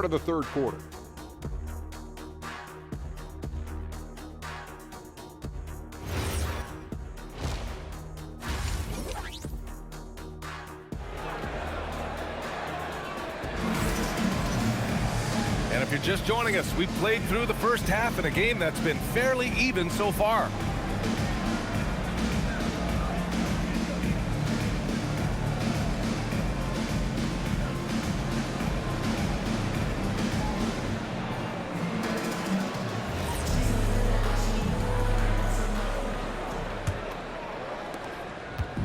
of the third quarter. And if you're just joining us, we've played through the first half in a game that's been fairly even so far.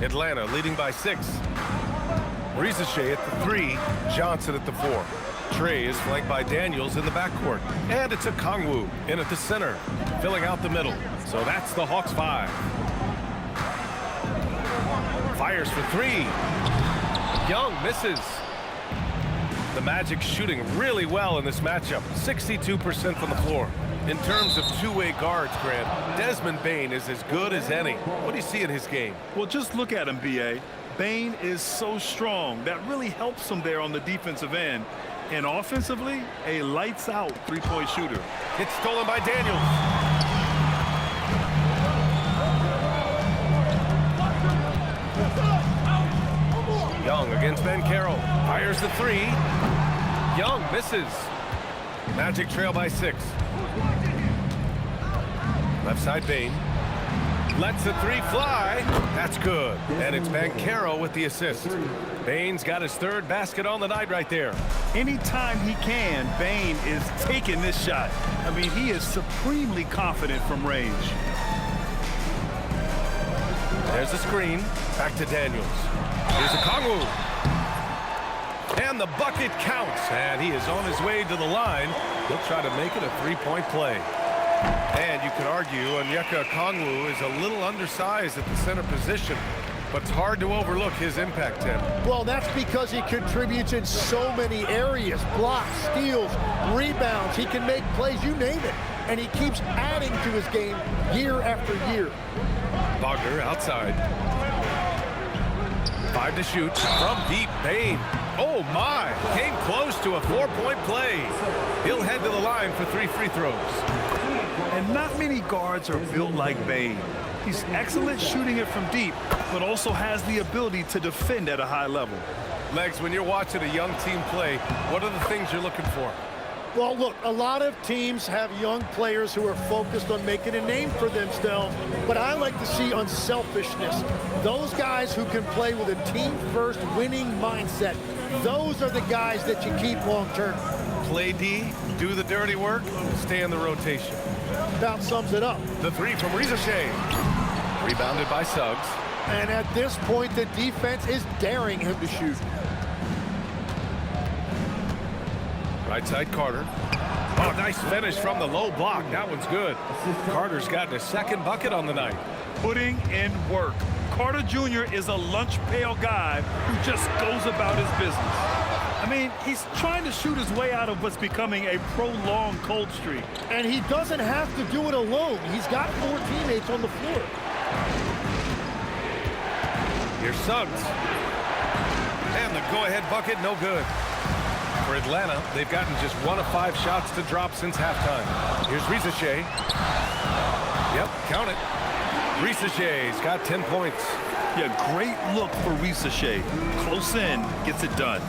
Atlanta leading by 6. Rizachet at the 3, Johnson at the 4. Trey is flanked by Daniels in the backcourt. And it's a Kongwu in at the center, filling out the middle. So that's the Hawks 5. Fires for 3. Young misses. The Magic shooting really well in this matchup. 62% from the floor. In terms of two-way guards, Grant, Desmond Bane is as good as any. What do you see in his game? Well, just look at him, B.A. Bane is so strong. That really helps him there on the defensive end. And offensively, a lights-out three-point shooter. It's stolen by Daniels. Young against Ben Carroll. Fires the 3. Young misses. Magic trail by 6. Left side Bane. Lets the 3 fly. That's good. And it's Banchero with the assist. Bane's got his 3rd basket on the night right there. Anytime he can, Bane is taking this shot. I mean, he is supremely confident from range. There's the screen. Back to Daniels. Here's a Kongwu. And the bucket counts. And he is on his way to the line. He'll try to make it a 3-point play. And you could argue Onyeka Kongwu is a little undersized at the center position, but it's hard to overlook his impact, Tim. Well, that's because he contributes in so many areas. Blocks, steals, rebounds. He can make plays, you name it. And he keeps adding to his game year after year. Wagner outside. 5 to shoot. From deep, Bane. Oh, my. Came close to a 4-point play. He'll head to the line for 3 free throws. And not many guards are built like Bane. He's excellent shooting it from deep, but also has the ability to defend at a high level. Legs, when you're watching a young team play, what are the things you're looking for? Well, look, a lot of teams have young players who are focused on making a name for themselves, but I like to see unselfishness. Those guys who can play with a team-first winning mindset, those are the guys that you keep long-term. Play D, do the dirty work, stay in the rotation. About sums it up. The 3 from Rizachet. Rebounded by Suggs. And at this point, the defense is daring him to shoot. Right side, Carter. Oh, nice finish from the low block. That one's good. Carter's gotten his 2nd bucket on the night. Putting in work. Carter Jr. is a lunch pail guy who just goes about his business. I mean, he's trying to shoot his way out of what's becoming a prolonged cold streak. And he doesn't have to do it alone. He's got 4 teammates on the floor. Here's Suggs. And the go-ahead bucket, no good. For Atlanta, they've gotten just 1 of 5 shots to drop since halftime. Here's Rizachet. Yep, count it. Rizachet's got 10 points. Yeah, great look for Rizachet. Close in, gets it done.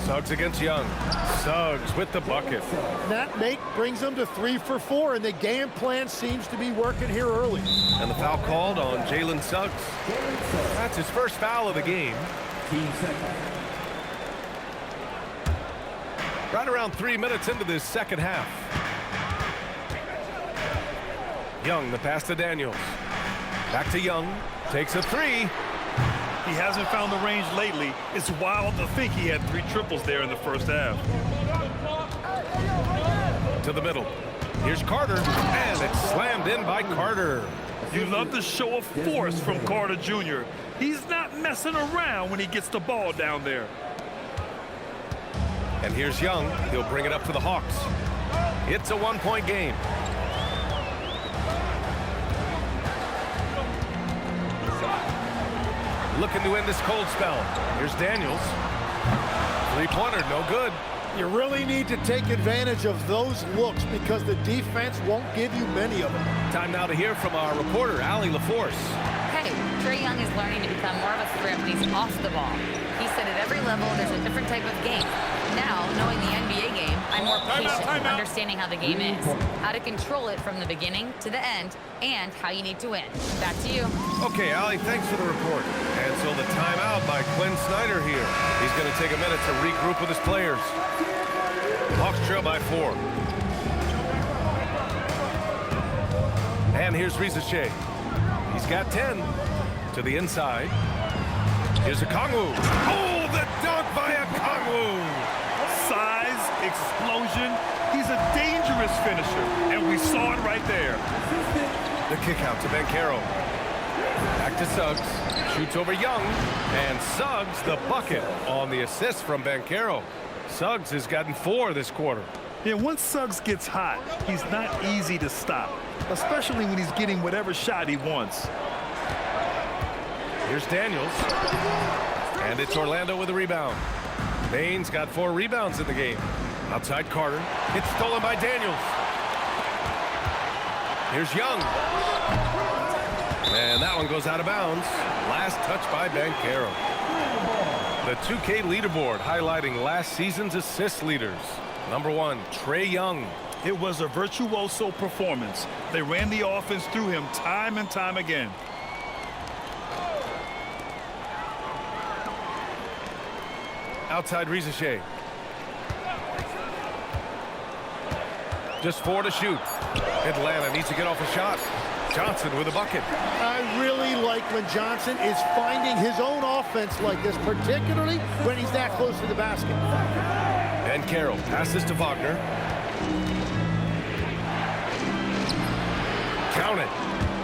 Suggs against Young. Suggs with the bucket. That make brings them to 3 for 4, and the game plan seems to be working here early. And the foul called on Jalen Suggs. That's his first foul of the game. Right around 3 minutes into this second half. Young, the pass to Daniels. Back to Young. Takes a 3. He hasn't found the range lately. It's wild to think he had 3 triples there in the first half. To the middle. Here's Carter, and it's slammed in by Carter. You love the show of force from Carter Jr. He's not messing around when he gets the ball down there. And here's Young. He'll bring it up to the Hawks. It's a 1-point game. Looking to end this cold spell. Here's Daniels. Three-pointer, no good. You really need to take advantage of those looks because the defense won't give you many of them. Time now to hear from our reporter, Allie LaForce. Hey, Trae Young is learning to become more of a threat when he's off the ball. He said at every level there's a different type of game. Now, knowing the NBA game, I'm more patient, understanding how the game is, how to control it from the beginning to the end, and how you need to win. Back to you. Okay, Allie, thanks for the report. And so the timeout by Quinn Snyder here. He's going to take a minute to regroup with his players. Hawks trail by 4. And here's Shea. He's got 10 to the inside. Here's a Kongwu. Oh, the dunk by a Kongwu. Size, explosion. He's a dangerous finisher, and we saw it right there. The kick out to Banchero. Back to Suggs. Shoots over Young. And Suggs the bucket on the assist from Banchero. Suggs has gotten 4 this quarter. Yeah, once Suggs gets hot, he's not easy to stop, especially when he's getting whatever shot he wants. Here's Daniels. And it's Orlando with a rebound. Baines got 4 rebounds in the game. Outside Carter. It's stolen by Daniels. Here's Young. And that one goes out of bounds. Last touch by Banchero. The 2K leaderboard highlighting last season's assist leaders. Number 1, Trae Young. It was a virtuoso performance. They ran the offense through him time and time again. Outside Shea. Just 4 to shoot. Atlanta needs to get off a shot. Johnson with a bucket. I really like when Johnson is finding his own offense like this, particularly when he's that close to the basket. And Carroll passes to Wagner. Count it.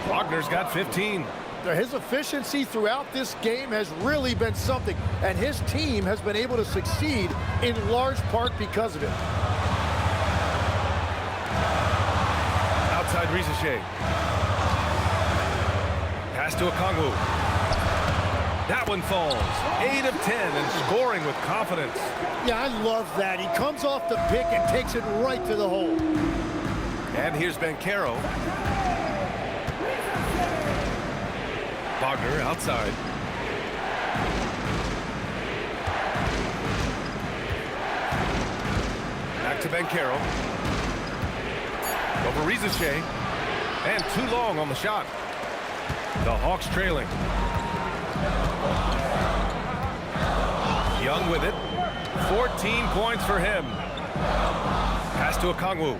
Wagner's got 15. His efficiency throughout this game has really been something, and his team has been able to succeed in large part because of it. Outside Shea. Pass to Okongwu. That one falls. 8 of 10 and scoring with confidence. Yeah, I love that. He comes off the pick and takes it right to the hole. And here's Banchero. Wagner outside. Back to Banchero. Over Shea. And too long on the shot. The Hawks trailing. Young with it. 14 points for him. Pass to Okongwu.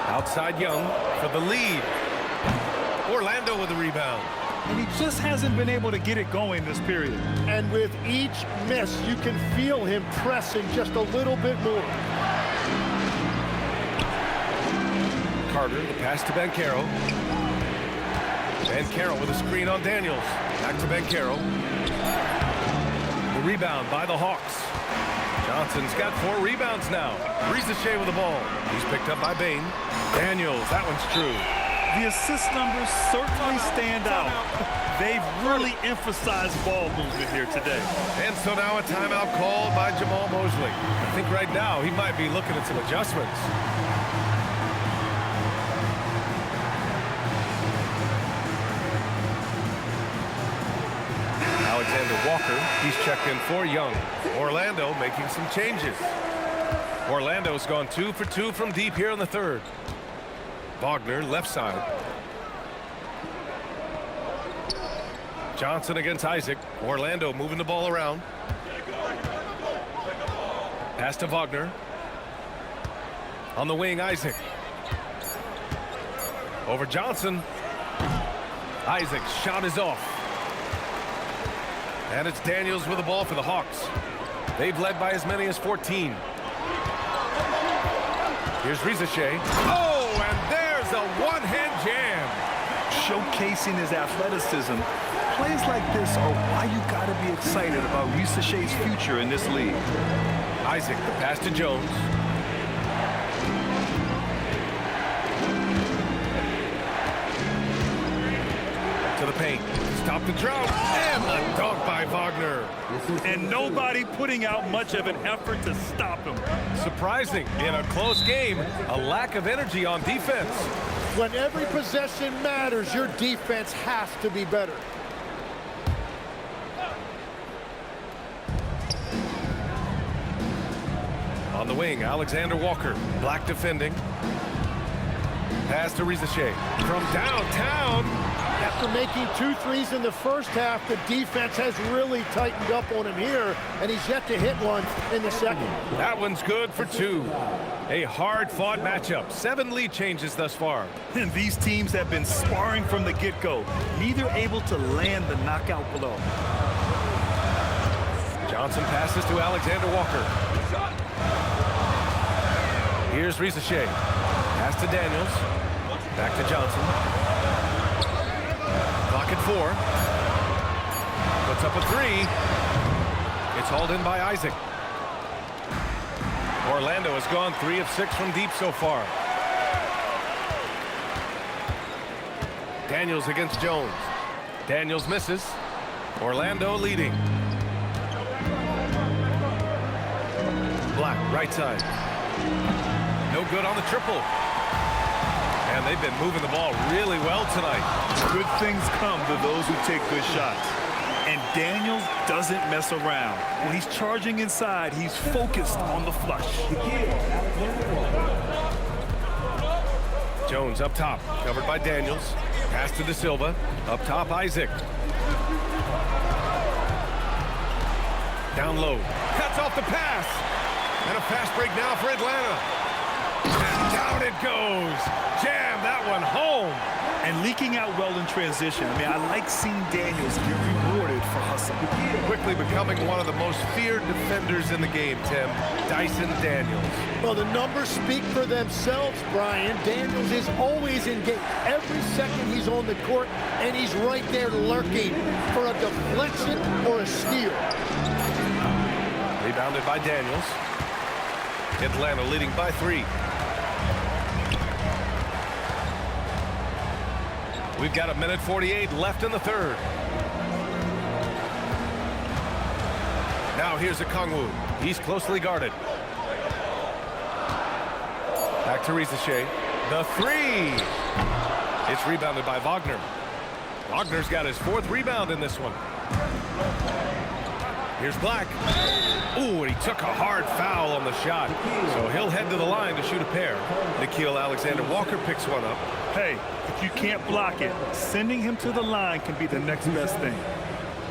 Outside Young for the lead. Orlando with the rebound. And he just hasn't been able to get it going this period. And with each miss, you can feel him pressing just a little bit more. Carter, the pass to Banchero. Banchero with a screen on Daniels. Back to Banchero. The rebound by the Hawks. Johnson's got 4 rebounds now. Shea with the ball. He's picked up by Bain. Daniels, that one's true. The assist numbers certainly stand out. They've really emphasized ball movement here today. And so now a timeout called by Jamal Mosley. I think right now he might be looking at some adjustments. Alexander Walker, he's checked in for Young. Orlando making some changes. Orlando's gone 2 for 2 from deep here in the third. Wagner, left side. Johnson against Isaac. Orlando moving the ball around. Pass to Wagner. On the wing, Isaac. Over Johnson. Isaac's shot is off. And it's Daniels with the ball for the Hawks. They've led by as many as 14. Here's Shea. Oh, and there's a one-hand jam. Showcasing his athleticism. Plays like this are why you got to be excited about Shea's future in this league. Isaac, the pass to Jones. To the paint. Stop the drought. And the dunk by Wagner. And nobody putting out much of an effort to stop him. Surprising in a close game, a lack of energy on defense. When every possession matters, your defense has to be better. On the wing, Alexander Walker. Black defending. Pass to Rizachet from downtown. After making 2 threes in the first half, the defense has really tightened up on him here, and he's yet to hit one in the second. That one's good for 2. A hard-fought matchup. 7 lead changes thus far. And these teams have been sparring from the get-go, neither able to land the knockout blow. Johnson passes to Alexander Walker. Here's Rizachet. Pass to Daniels. Back to Johnson. Clock at 4. Puts up a 3. It's hauled in by Isaac. Orlando has gone 3 of 6 from deep so far. Daniels against Jones. Daniels misses. Orlando leading. Black, right side. No good on the triple. And they've been moving the ball really well tonight. Good things come to those who take good shots. And Daniels doesn't mess around. When he's charging inside, he's focused on the flush. Jones up top, covered by Daniels. Pass to De Silva. Up top, Isaac. Down low. Cuts off the pass. And a fast break now for Atlanta. And down it goes. Jam that one home. And leaking out well in transition. I mean, I like seeing Daniels get rewarded for hustling. Quickly becoming one of the most feared defenders in the game, Tim. Dyson Daniels. Well, the numbers speak for themselves, Brian. Daniels is always engaged. Every second he's on the court, and he's right there lurking for a deflection or a steal. Rebounded by Daniels. Atlanta leading by 3. We've got 1:48 left in the third. Now here's Okongwu. He's closely guarded. Back to Rizachet. The 3. It's rebounded by Wagner. Wagner's got his 4th rebound in this one. Here's Black. Ooh, and he took a hard foul on the shot. So he'll head to the line to shoot a pair. Nickeil Alexander-Walker picks one up. Hey, if you can't block it, sending him to the line can be the next best thing.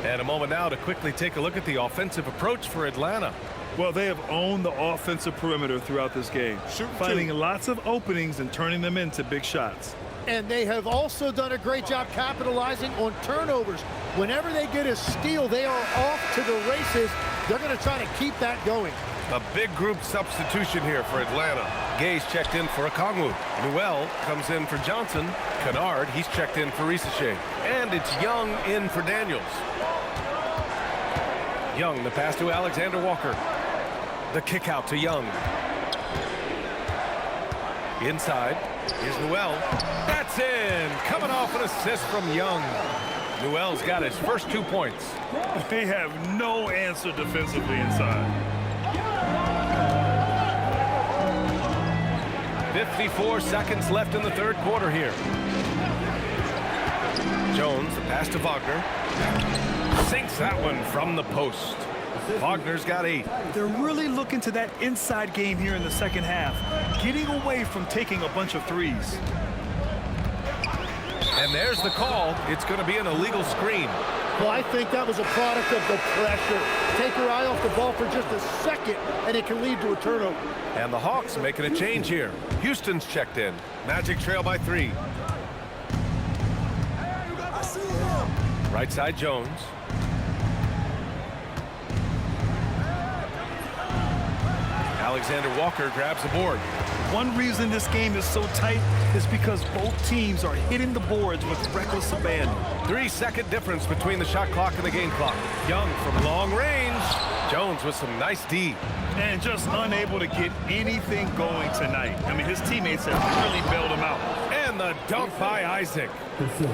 And a moment now to quickly take a look at the offensive approach for Atlanta. Well, they have owned the offensive perimeter throughout this game, finding lots of openings and turning them into big shots. And they have also done a great job capitalizing on turnovers. Whenever they get a steal, they are off to the races. They're going to try to keep that going. A big group substitution here for Atlanta. Gay's checked in for Okongwu. Newell comes in for Johnson. Kennard, he's checked in for Rizachet. And it's Young in for Daniels. Young, the pass to Alexander Walker. The kick out to Young. Inside. Here's Newell. That's in. Coming off an assist from Young. Newell's got his first 2 points. They have no answer defensively inside. 54 seconds left in the third quarter here. Jones, the pass to Wagner. Sinks that one from the post. Wagner's got 8. They're really looking to that inside game here in the second half, getting away from taking a bunch of threes. And there's the call. It's going to be an illegal screen. Well, I think that was a product of the pressure. Take your eye off the ball for just a second, and it can lead to a turnover. And the Hawks making a change here. Houston's checked in. Magic trail by 3. Right side, Jones. Alexander Walker grabs the board. One reason this game is so tight is because both teams are hitting the boards with reckless abandon. 3-second difference between the shot clock and the game clock. Young from long range. Jones with some nice D. And just unable to get anything going tonight. I mean, his teammates have really bailed him out. And the dunk by Isaac.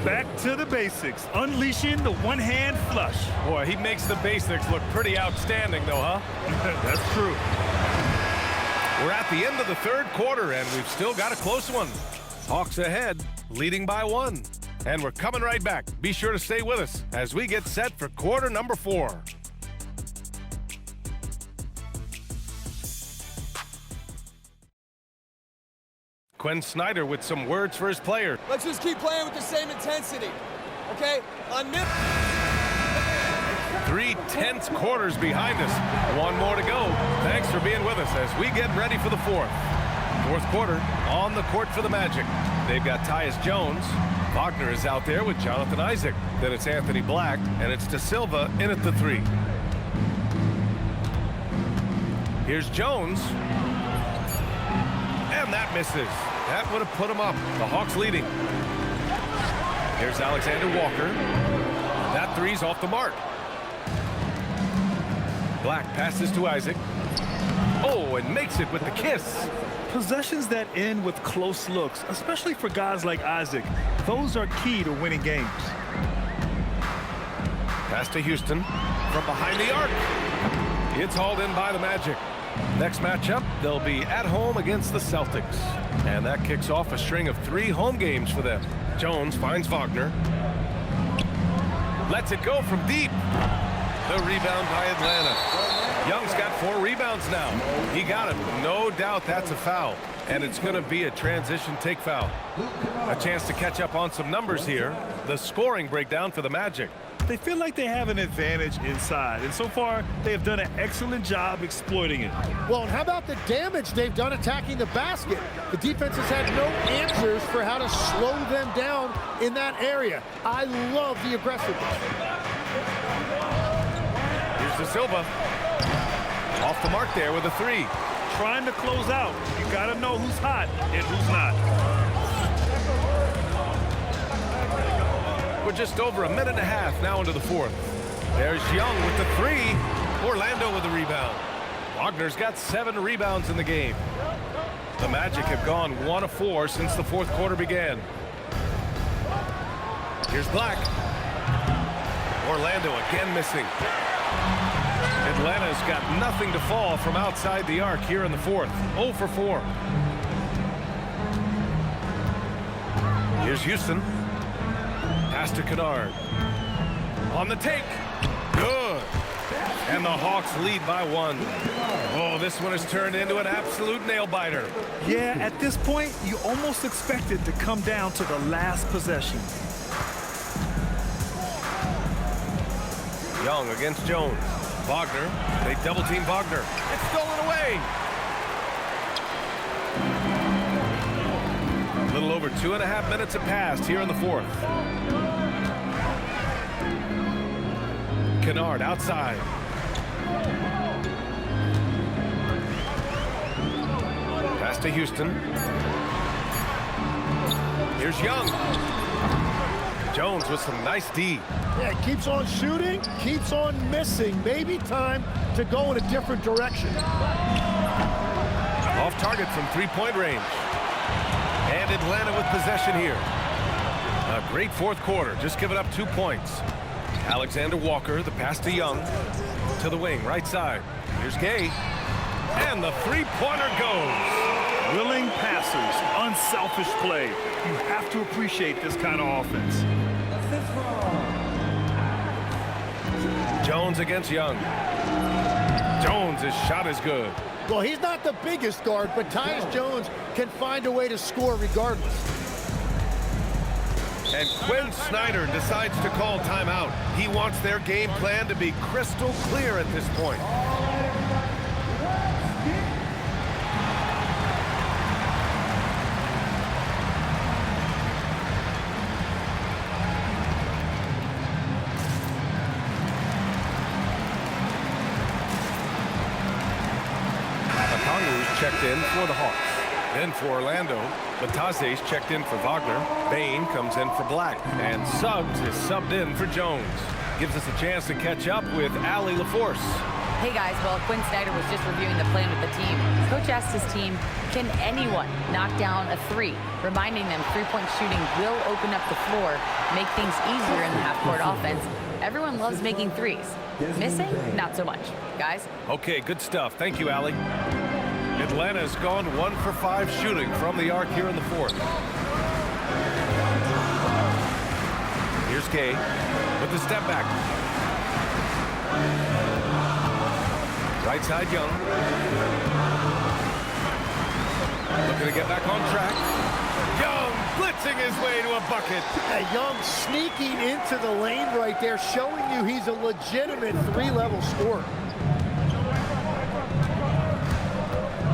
Back to the basics, unleashing the one-hand flush. Boy, he makes the basics look pretty outstanding, though, huh? That's true. We're at the end of the third quarter, and we've still got a close one. Hawks ahead, leading by 1. And we're coming right back. Be sure to stay with us as we get set for quarter number 4. Quinn Snyder with some words for his player. Let's just keep playing with the same intensity, okay? 3 tense quarters behind us. 1 more to go. Thanks for being with us as we get ready for the 4th. 4th quarter on the court for the Magic. They've got Tyus Jones. Wagner is out there with Jonathan Isaac. Then it's Anthony Black, and it's De Silva in at the 3. Here's Jones. And that misses. That would have put him up. The Hawks leading. Here's Alexander Walker. That 3's off the mark. Black passes to Isaac. Oh, and makes it with the kiss. Possessions that end with close looks, especially for guys like Isaac, those are key to winning games. Pass to Houston from behind the arc. It's hauled in by the Magic. Next matchup, they'll be at home against the Celtics. And that kicks off a string of 3 home games for them. Jones finds Wagner. Lets it go from deep. The rebound by Atlanta. Young's got 4 rebounds now. He got it. No doubt that's a foul. And it's going to be a transition take foul. A chance to catch up on some numbers here. The scoring breakdown for the Magic. They feel like they have an advantage inside, and so far they have done an excellent job exploiting it. Well, and how about the damage they've done attacking the basket? The defense has had no answers for how to slow them down in that area. I love the aggressiveness. Here's De Silva. Off the mark there with a 3. Trying to close out. You got to know who's hot and who's not. We're just over a minute and a half now into the 4th. There's Young with the 3. Orlando with the rebound. Wagner's got 7 rebounds in the game. The Magic have gone 1 of 4 since the 4th quarter began. Here's Black. Orlando again missing. Atlanta's got nothing to fall from outside the arc here in the 4th. 0 for 4. Here's Houston. Pass to Kennard. On the take. Good. And the Hawks lead by 1. Oh, this one has turned into an absolute nail-biter. Yeah, at this point, you almost expect it to come down to the last possession. Young against Jones. Wagner. They double-team Wagner. It's stolen away. A little over 2.5 minutes have passed here in the 4th. Kennard outside. Pass to Houston. Here's Young. Jones with some nice D. Yeah, keeps on shooting, keeps on missing. Maybe time to go in a different direction. Off target from 3-point range. And Atlanta with possession here. A great 4th quarter, just giving up 2 points. Alexander Walker, the pass to Young. To the wing, right side. Here's Gay. And the 3-pointer goes. Willing passers, unselfish play. You have to appreciate this kind of offense. Jones against Young. Jones' shot is good. Well, he's not the biggest guard, but Tyus Jones can find a way to score regardless. And Quinn Snyder decides to call timeout. He wants their game plan to be crystal clear at this point. Checked in for the Hawks. Then for Orlando, Batase's checked in for Wagner. Bain comes in for Black. And Suggs is subbed in for Jones. Gives us a chance to catch up with Allie LaForce. Hey guys, while Quinn Snyder was just reviewing the plan with the team, Coach asked his team, can anyone knock down a three? Reminding them three-point shooting will open up the floor, make things easier in the half-court offense. Everyone loves making threes. Missing? Not so much. Guys? Okay, good stuff. Thank you, Allie. Atlanta has gone 1 for 5 shooting from the arc here in the fourth. Here's Gay with the step back. Right side, Young. Looking to get back on track. Young blitzing his way to a bucket. Young sneaking into the lane right there, showing you he's a legitimate three-level scorer.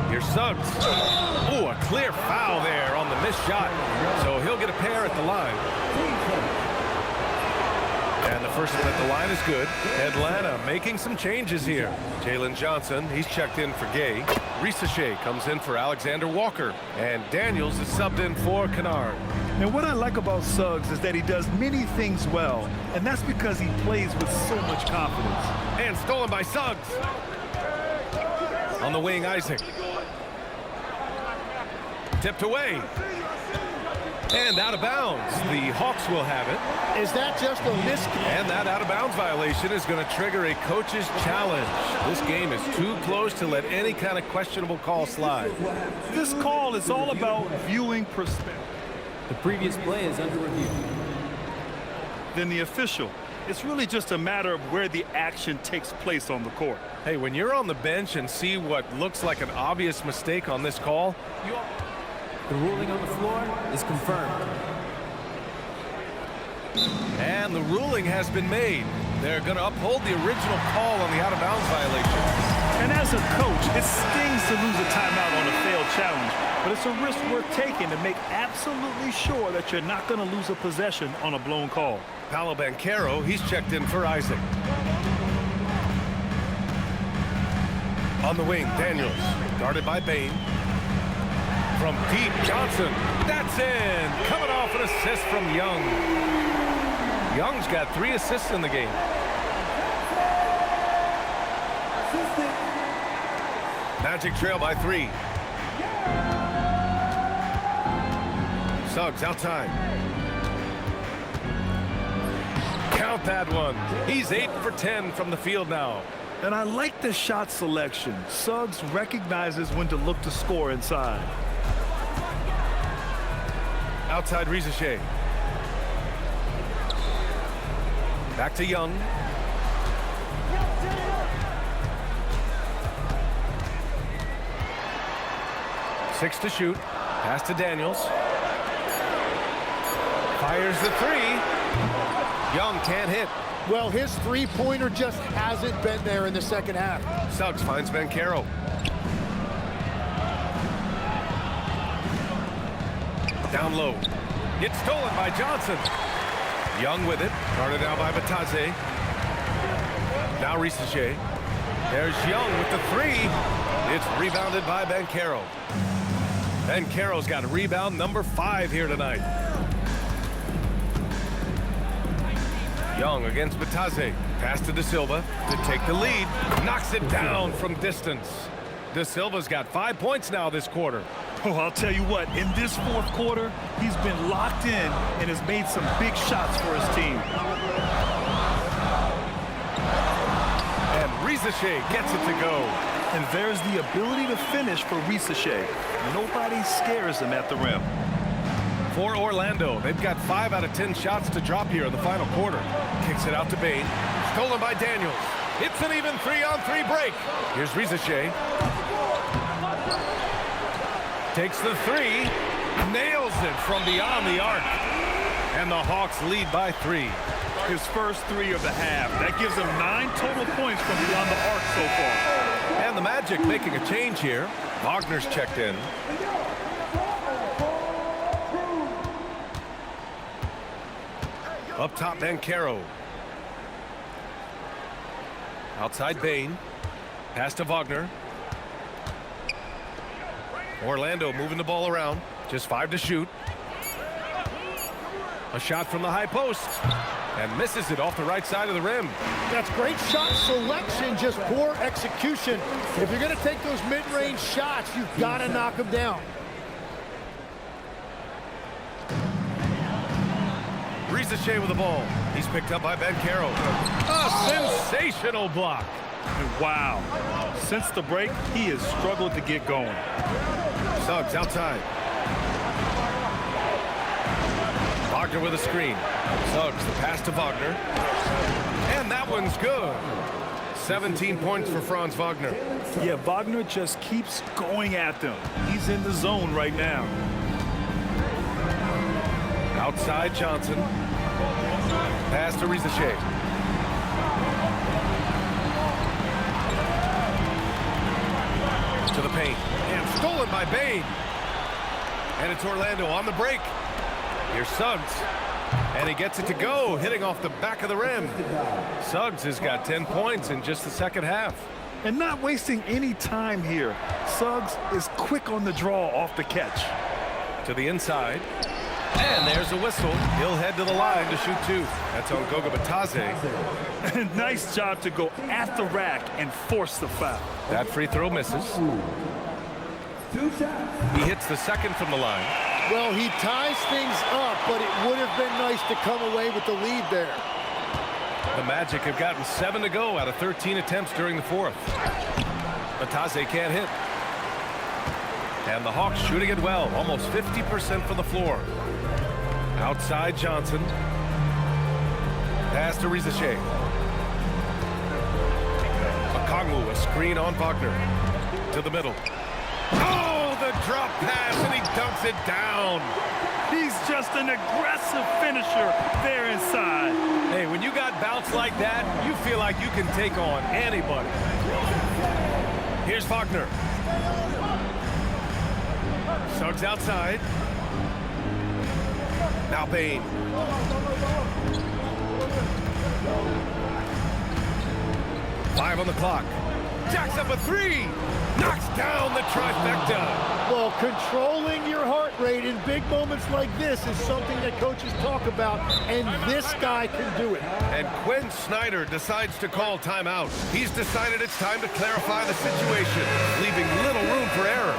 Here's Suggs. Ooh, a clear foul there on the missed shot. So he'll get a pair at the line. And the first one at the line is good. Atlanta making some changes here. Jalen Johnson, he's checked in for Gay. Risachet comes in for Alexander Walker. And Daniels is subbed in for Kennard. And what I like about Suggs is that he does many things well, and that's because he plays with so much confidence. And stolen by Suggs. On the wing, Isaac. Tipped away. And out of bounds. The Hawks will have it. Is that just a miscue? And that out-of-bounds violation is going to trigger a coach's challenge. This game is too close to let any kind of questionable call slide. This call is all about viewing perspective. The previous play is under review. Then the official. It's really just a matter of where the action takes place on the court. Hey, when you're on the bench and see what looks like an obvious mistake on this call, The ruling on the floor is confirmed. and the ruling has been made. They're going to uphold the original call on the out-of-bounds violation. And as a coach, it stings to lose a timeout on a failed challenge, but it's a risk worth taking to make absolutely sure that you're not going to lose a possession on a blown call. Paolo Banchero, he's checked in for Isaac. On the wing, Daniels, guarded by Bain. From deep, Johnson, that's in. Coming off an assist from Young. Young's got 3 assists in the game. Magic trail by 3. Suggs outside. Count that one. He's 8 for 10 from the field now. And I like the shot selection. Suggs recognizes when to look to score inside. Outside Risachet. Back to Young. Six to shoot. Pass to Daniels. Fires the 3. Young can't hit. Well, his three-pointer just hasn't been there in the second half. Suggs finds Banchero. Down low. It's stolen by Johnson. Young with it. Guarded now by Batadze. Now Risachet. There's Young with the 3. It's rebounded by Banchero. Banchero's got rebound number 5 here tonight. Young against Batadze. Pass to De Silva to take the lead. Knocks it down from distance. De Silva's got 5 points now this quarter. Oh, I'll tell you what, in this fourth quarter, he's been locked in and has made some big shots for his team. And Risachet gets it to go. And there's the ability to finish for Risachet. Nobody scares him at the rim. For Orlando, they've got 5 out of 10 shots to drop here in the final quarter. Kicks it out to Bain. Stolen by Daniels. It's an even 3-on-3 break. Here's Risachet. Takes the 3. Nails it from beyond the arc. And the Hawks lead by 3. His first 3 of the half. That gives him 9 total points from beyond the arc so far. And the Magic making a change here. Wagner's checked in. Up top, Banchero. Outside, Bain. Pass to Wagner. Orlando moving the ball around. Just 5 to shoot. A shot from the high post. And misses it off the right side of the rim. That's great shot selection, just poor execution. If you're going to take those mid-range shots, you've got to knock them down. Ricochet with the ball. He's picked up by Bancaro. A sensational block. And wow, since the break, he has struggled to get going. Suggs outside. Wagner with a screen. Suggs the pass to Wagner. And that one's good. 17 points for Franz Wagner. Yeah, Wagner just keeps going at them. He's in the zone right now. Outside Johnson. Pass to Ricochet. To the paint. And stolen by Bain. And it's Orlando on the break. Here's Suggs. And he gets it to go, hitting off the back of the rim. Suggs has got 10 points in just the second half. And not wasting any time here. Suggs is quick on the draw off the catch. To the inside. And there's a whistle. He'll head to the line to shoot two. That's on Goga Batadze. Nice job to go at the rack and force the foul. That free throw misses. He hits the second from the line. Well, he ties things up, but it would have been nice to come away with the lead there. The Magic have gotten 7 to go out of 13 attempts during the fourth. Batadze can't hit. And the Hawks shooting it well, almost 50% from the floor. Outside Johnson. Pass to Ricochet. Okongwu, a screen on Wagner. To the middle. Oh, the drop pass, and he dunks it down. He's just an aggressive finisher there inside. Hey, when you got bounce like that, you feel like you can take on anybody. Here's Wagner. Suggs outside. Now Bain. Five on the clock. Jacks up a three. Knocks down the trifecta. Well, controlling your heart rate in big moments like this is something that coaches talk about, and this guy can do it. And Quinn Snyder decides to call timeout. He's decided it's time to clarify the situation, leaving little room for error.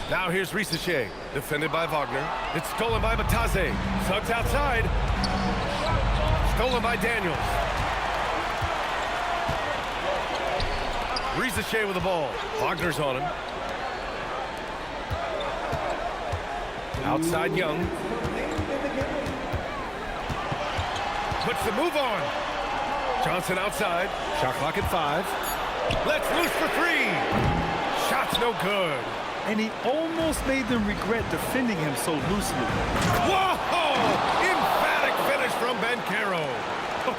Now here's Ricochet, defended by Wagner. It's stolen by Batadze. Suggs outside. Stolen by Daniels. Ricochet with the ball. Wagner's on him. Outside Young. Puts the move on. Johnson outside. Shot clock at 5. Let's loose for 3. Shot's no good. And he almost made them regret defending him so loosely. Whoa! Emphatic finish from Bancaro.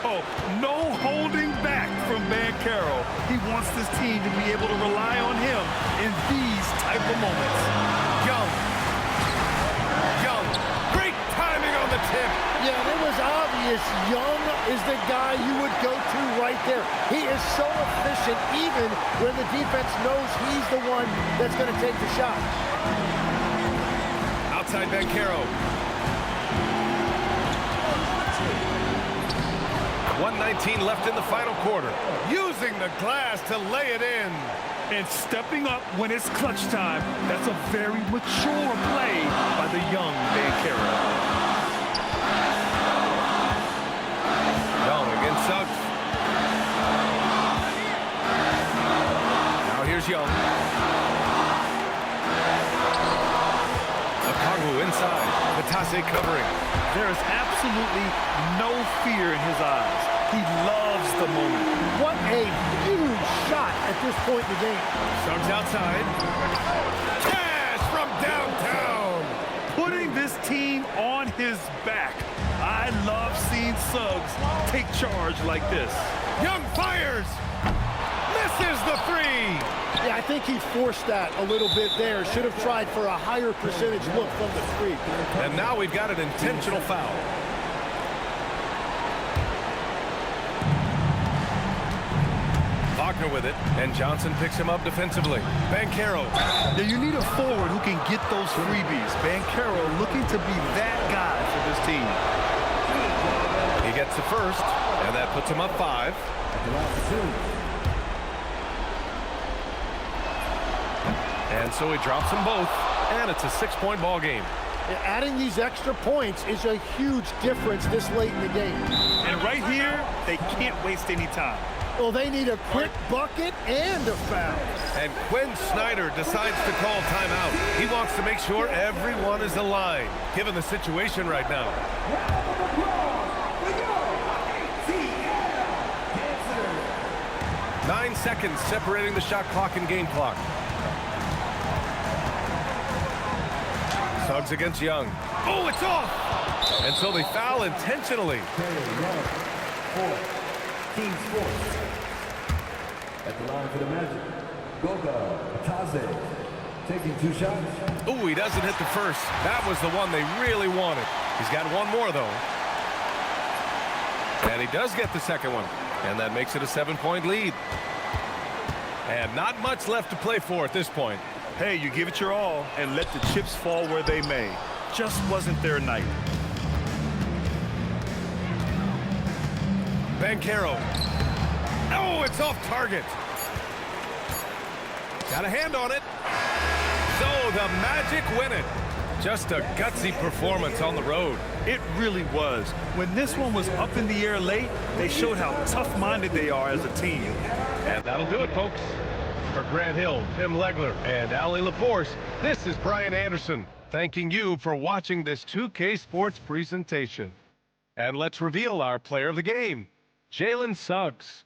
Oh, no holding back from Bancaro. He wants this team to be able to rely on him in these type of moments. Young. Great timing on the tip. Yeah, it was obvious Young is the guy you would go to right there. He is so efficient even when the defense knows he's the one that's going to take the shot. Outside Bancaro. 1:19 left in the final quarter. Using the glass to lay it in. And stepping up when it's clutch time. That's a very mature play by the young Bancaro. Young against Suggs. Now here's Young. Okongwu inside. Batadze covering. There is absolutely no fear in his eyes. He loves the moment. What a huge shot at this point in the game. Suggs outside. Cash from downtown. Putting this team on his back. I love seeing Suggs take charge like this. Young fires. Misses the 3. Yeah, I think he forced that a little bit there. Should have tried for a higher percentage look from the 3. And now we've got an intentional foul. partner with it, and Johnson picks him up defensively. Banchero. Now you need a forward who can get those freebies. Banchero looking to be that guy for this team. He gets the first, and that puts him up 5. And so he drops them both, and it's a 6-point ball game. Adding these extra points is a huge difference this late in the game. And right here, they can't waste any time. Well, they need a quick bucket and a foul. And Quinn Snyder decides to call timeout. He wants to make sure everyone is aligned, given the situation right now. 9 seconds separating the shot clock and game clock. Suggs against Young. Oh, it's off! And so they foul intentionally. Team sports. At the line for the Magic, Goga Taze taking 2 shots. Oh, he doesn't hit the first. That was the one they really wanted. He's got one more, though. And he does get the second one. And that makes it a 7-point lead. And not much left to play for at this point. Hey, you give it your all and let the chips fall where they may. Just wasn't their night. Banchero. Oh, it's off target. Got a hand on it. So the Magic win it. Just a gutsy performance on the road. It really was. When this one was up in the air late, they showed how tough-minded they are as a team. And that'll do it, folks. For Grant Hill, Tim Legler, and Allie LaForce, this is Brian Anderson, thanking you for watching this 2K Sports presentation. And let's reveal our player of the game, Jalen Suggs.